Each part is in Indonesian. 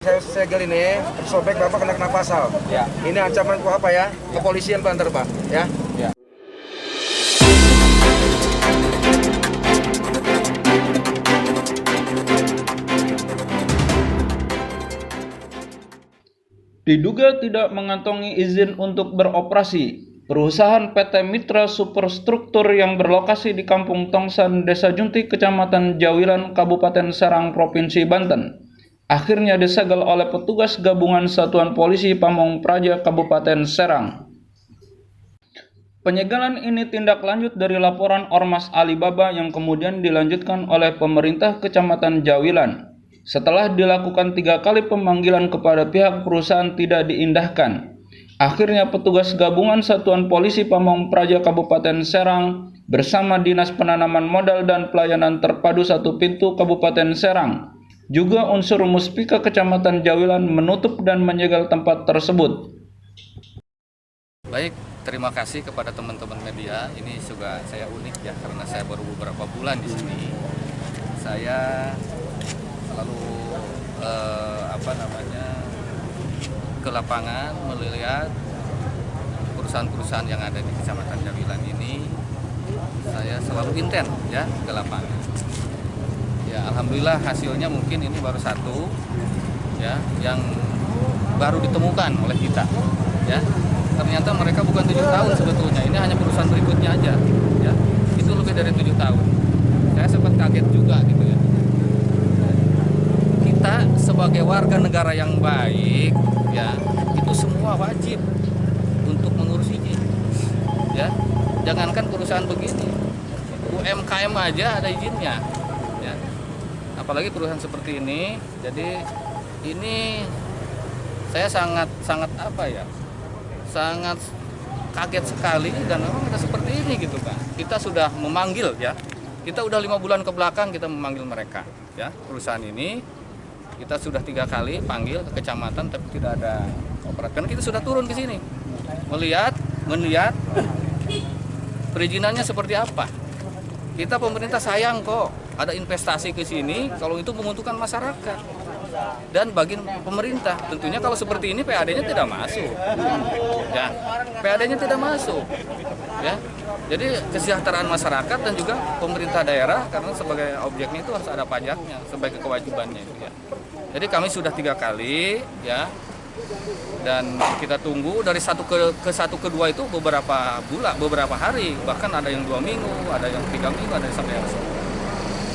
Saya segel ini, tersobek Bapak kena pasal. Ya. Ini ancaman apa ya? Kepolisian Pak, ntar Pak. Ya. Ya. Diduga tidak mengantongi izin untuk beroperasi, perusahaan PT Mitra Superstruktur yang berlokasi di Kampung Tongsan, Desa Junti, Kecamatan Jawilan, Kabupaten Serang, Provinsi Banten, akhirnya disegel oleh petugas gabungan Satuan Polisi Pamong Praja Kabupaten Serang. Penyegelan ini tindak lanjut dari laporan Ormas Alibaba yang kemudian dilanjutkan oleh pemerintah Kecamatan Jawilan. Setelah dilakukan 3 kali pemanggilan kepada pihak perusahaan tidak diindahkan, akhirnya petugas gabungan Satuan Polisi Pamong Praja Kabupaten Serang bersama Dinas Penanaman Modal dan Pelayanan Terpadu Satu Pintu Kabupaten Serang, juga unsur Muspika Kecamatan Jawilan menutup dan menyegel tempat tersebut. Baik, terima kasih kepada teman-teman media. Ini juga saya unik ya, karena saya baru beberapa bulan di sini. Saya selalu ke lapangan melihat perusahaan-perusahaan yang ada di Kecamatan Jawilan ini. Saya selalu intent ya ke lapangan. Ya, alhamdulillah hasilnya mungkin ini baru satu ya yang baru ditemukan oleh kita ya. Ternyata mereka bukan 7 tahun sebetulnya, ini hanya perusahaan berikutnya aja ya. Itu lebih dari 7 tahun. Saya sempat kaget juga gitu ya. Kita sebagai warga negara yang baik ya, itu semua wajib untuk mengurus izin ya. Jangankan perusahaan begini, UMKM aja ada izinnya ya. Apalagi perusahaan seperti ini. Jadi ini saya sangat sangat kaget sekali, dan memang ada seperti ini gitu kan. Kita sudah memanggil ya, kita udah 5 bulan ke belakang kita memanggil mereka ya, perusahaan ini kita sudah 3 kali panggil ke kecamatan tapi tidak ada operat. Karena kita sudah turun ke sini melihat perizinannya seperti apa. Kita pemerintah sayang kok ada investasi ke sini kalau itu menguntungkan masyarakat dan bagi pemerintah. Tentunya kalau seperti ini PAD-nya tidak masuk ya, PAD-nya tidak masuk ya. Jadi kesejahteraan masyarakat dan juga pemerintah daerah, karena sebagai objeknya itu harus ada pajaknya sebagai kewajibannya itu ya. Jadi kami sudah 3 kali ya, dan kita tunggu dari satu ke 2 itu beberapa bulan, beberapa hari, bahkan ada yang 2 minggu, ada yang 3 minggu, ada yang sampai yang seminggu.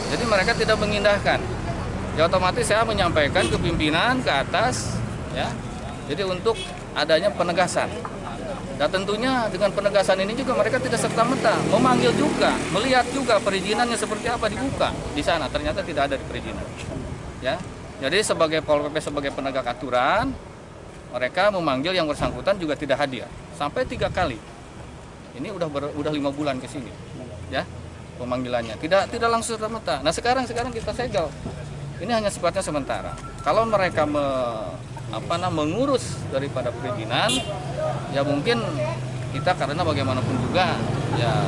Jadi mereka tidak mengindahkan. Ya otomatis saya menyampaikan ke pimpinan, ke atas ya. Jadi untuk adanya penegasan. Dan tentunya dengan penegasan ini juga mereka tidak serta-merta memanggil juga, melihat juga perizinannya seperti apa, dibuka di sana. Ternyata tidak ada di perizinan. Ya. Jadi sebagai Pol PP, sebagai penegak aturan, mereka memanggil yang bersangkutan juga tidak hadir sampai 3 kali. Ini udah 5 bulan ke sini. Ya. Pemanggilannya tidak langsung serta-merta. Nah, sekarang kita segel. Ini hanya sifatnya sementara. Kalau mereka mengurus daripada perizinan, ya mungkin kita, karena bagaimanapun juga ya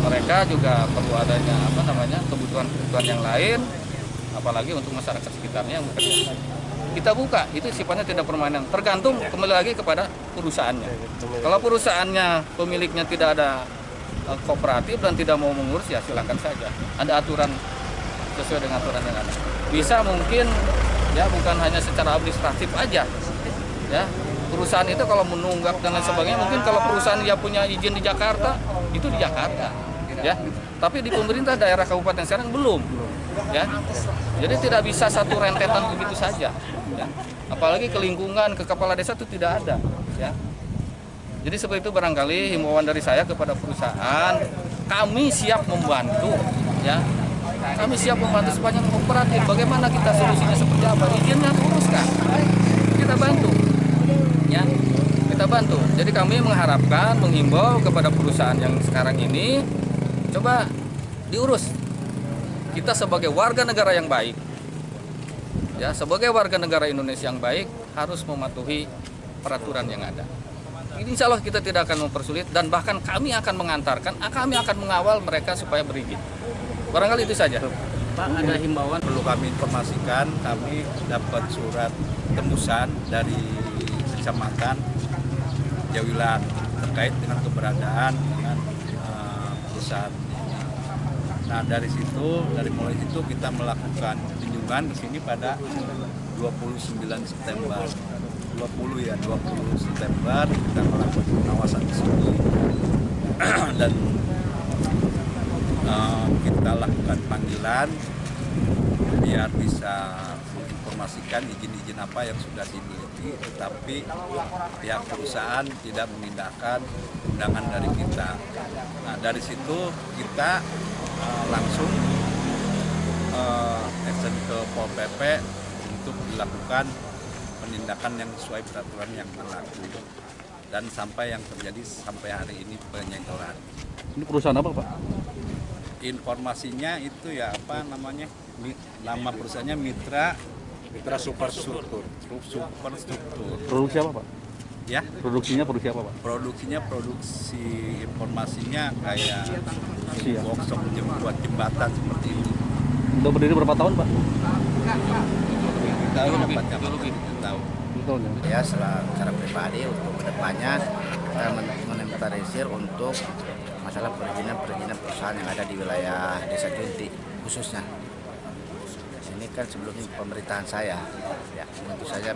mereka juga perlu adanya kebutuhan yang lain, apalagi untuk masyarakat sekitarnya yang bekerja. Kita buka, itu sifatnya tidak permanen, tergantung kembali lagi kepada perusahaannya. Kalau perusahaannya pemiliknya tidak ada kooperatif dan tidak mau mengurus, ya silakan saja. Ada aturan sesuai dengan aturan yang ada. Bisa mungkin ya bukan hanya secara administratif aja ya. Perusahaan itu kalau menunggak dan lain sebagainya, mungkin kalau perusahaan ya punya izin di Jakarta, itu di Jakarta ya. Tapi di pemerintah daerah Kabupaten Serang belum ya. Jadi tidak bisa satu rentetan begitu saja ya. Apalagi ke lingkungan, ke kepala desa itu tidak ada ya. Jadi seperti itu barangkali himbauan dari saya kepada perusahaan. Kami siap membantu ya. Kami siap membantu sepanjang kooperatif. Bagaimana kita solusinya seperti apa? Izinnya uruskan. Kita bantu. Ya. Kita bantu. Jadi kami mengharapkan, menghimbau kepada perusahaan yang sekarang ini, coba diurus. Kita sebagai warga negara yang baik, ya, sebagai warga negara Indonesia yang baik, harus mematuhi peraturan yang ada. Insya Allah kita tidak akan mempersulit, dan bahkan kami akan mengantarkan, kami akan mengawal mereka supaya berizin. Barangkali itu saja. Pak, ada himbauan? Perlu kami informasikan, kami dapat surat tembusan dari Kecamatan Jawilan terkait dengan keberadaan dengan perusahaan ini. Nah dari mulai situ kita melakukan kunjungan ke sini pada 29 September. 20 September kita melakukan pengawasan di sini dan kita lakukan panggilan biar bisa menginformasikan izin-izin apa yang sudah dimiliki, tetapi pihak perusahaan tidak mengindahkan undangan dari kita. Nah dari situ kita langsung action ke Pol PP untuk dilakukan penindakan yang sesuai peraturan yang berlaku dan sampai yang terjadi sampai hari ini penyenggolakan. Ini perusahaan apa, Pak? Informasinya itu ya apa namanya? Nama perusahaannya Mitra Superstruktur. Produksi apa, Pak? Ya, Produksinya produksi apa, Pak? produksi informasinya kayak Siap. workshop buat jembatan seperti ini. Udah berdiri berapa tahun, Pak? Tahu dapatnya tahu. Betul ya. Ya, secara pribadi untuk kedepannya kita meninventarisir untuk masalah perizinan perusahaan yang ada di wilayah Desa Junti khususnya. Ini kan sebelumnya pemerintahan saya, ya tentu saja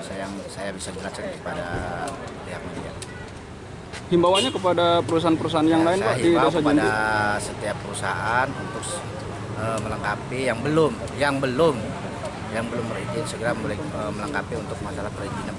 saya bisa jelaskan kepada pihak media. Himbauannya kepada perusahaan-perusahaan yang lain, Pak, Saya di himbau Desa kepada Junti. setiap perusahaan untuk melengkapi yang belum berizin segera melengkapi untuk masalah perizinan